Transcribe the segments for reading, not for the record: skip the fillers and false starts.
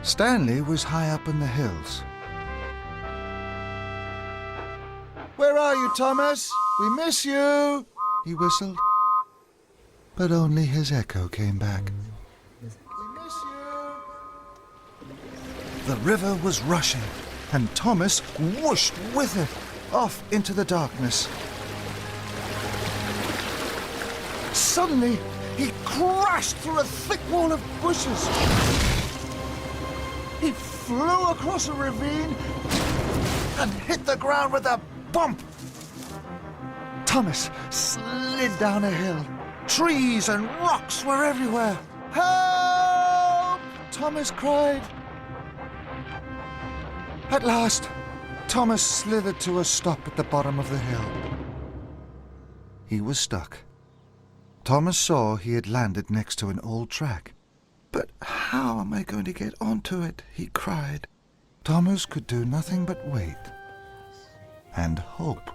Stanley was high up in the hills. "Where are you, Thomas? We miss you," he whistled. But only his echo came back. "We miss you." The river was rushing, and Thomas whooshed with it off into the darkness. Suddenly, he crashed through a thick wall of bushes. He flew across a ravine and hit the ground with a bump. Thomas slid down a hill. Trees and rocks were everywhere. "Help!" Thomas cried. At last, Thomas slithered to a stop at the bottom of the hill. He was stuck. Thomas saw he had landed next to an old track. "But how am I going to get onto it?" he cried. Thomas could do nothing but wait and hope.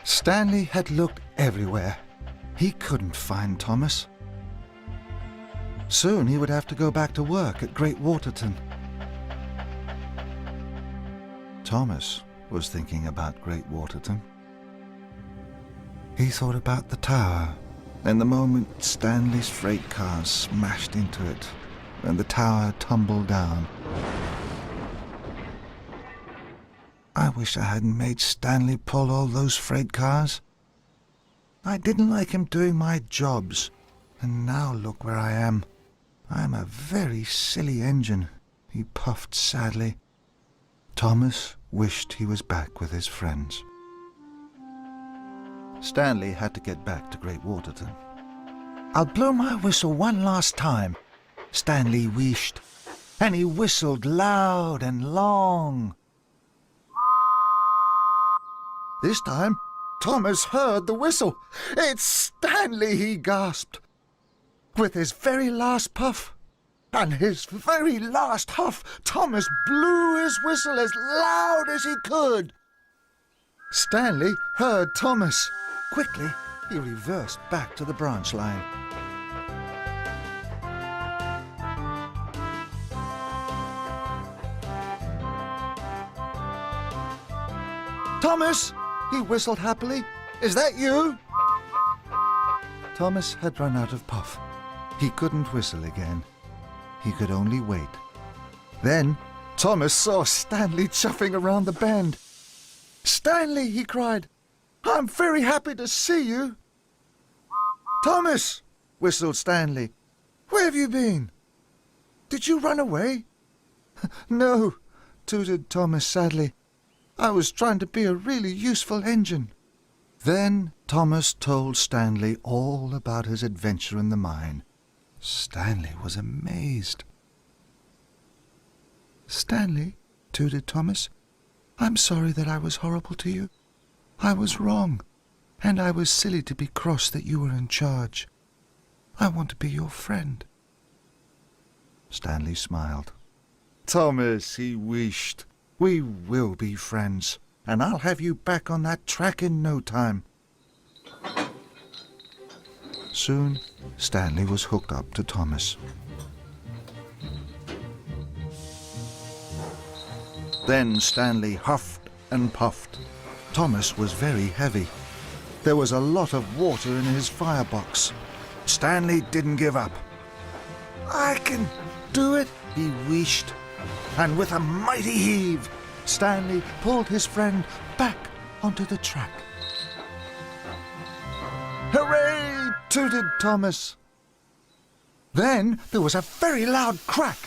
Stanley had looked everywhere. He couldn't find Thomas. Soon he would have to go back to work at Great Waterton. Thomas was thinking about Great Waterton. He thought about the tower, and the moment Stanley's freight car smashed into it, and the tower tumbled down. I wish I hadn't made Stanley pull all those freight cars. I didn't like him doing my jobs, and now look where I am. I'm a very silly engine, he puffed sadly. Thomas wished he was back with his friends. Stanley had to get back to Great Waterton. "I'll blow my whistle one last time," Stanley wished, and he whistled loud and long. This time, Thomas heard the whistle. "It's Stanley," he gasped. With his very last puff and his very last huff, Thomas blew his whistle as loud as he could. Stanley heard Thomas. Quickly, he reversed back to the branch line. "Thomas!" he whistled happily. "Is that you?" Thomas had run out of puff. He couldn't whistle again. He could only wait. Then Thomas saw Stanley chuffing around the bend. "Stanley!" he cried. "I'm very happy to see you." "Thomas!" whistled Stanley. "Where have you been? Did you run away?" "No," tooted Thomas sadly. "I was trying to be a really useful engine." Then Thomas told Stanley all about his adventure in the mine. Stanley was amazed. "Stanley," tooted Thomas, "I'm sorry that I was horrible to you. I was wrong, and I was silly to be cross that you were in charge. I want to be your friend." Stanley smiled. "Thomas," he wished, "we will be friends, and I'll have you back on that track in no time." Soon, Stanley was hooked up to Thomas. Then Stanley huffed and puffed. Thomas was very heavy. There was a lot of water in his firebox. Stanley didn't give up. "I can do it," he wished. And with a mighty heave, Stanley pulled his friend back onto the track. "Hooray!" tooted Thomas. Then there was a very loud crack.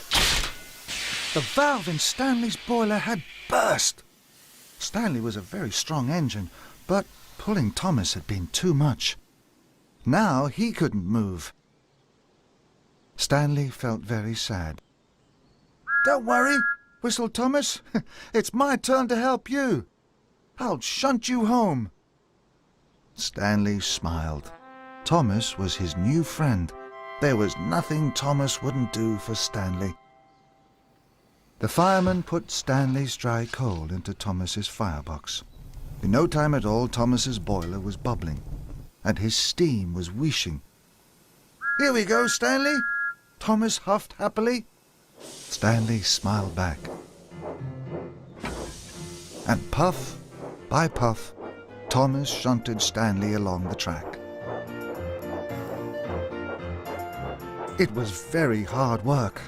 The valve in Stanley's boiler had burst. Stanley was a very strong engine, but pulling Thomas had been too much. Now he couldn't move. Stanley felt very sad. "Don't worry," whistled Thomas. "It's my turn to help you. I'll shunt you home." Stanley smiled. Thomas was his new friend. There was nothing Thomas wouldn't do for Stanley. The fireman put Stanley's dry coal into Thomas's firebox. In no time at all, Thomas's boiler was bubbling, and his steam was wheeshing. "Here we go, Stanley," Thomas huffed happily. Stanley smiled back. And puff by puff, Thomas shunted Stanley along the track. It was very hard work.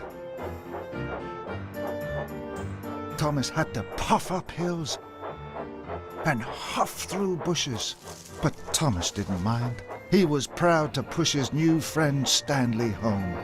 Thomas had to puff up hills and huff through bushes. But Thomas didn't mind. He was proud to push his new friend Stanley home.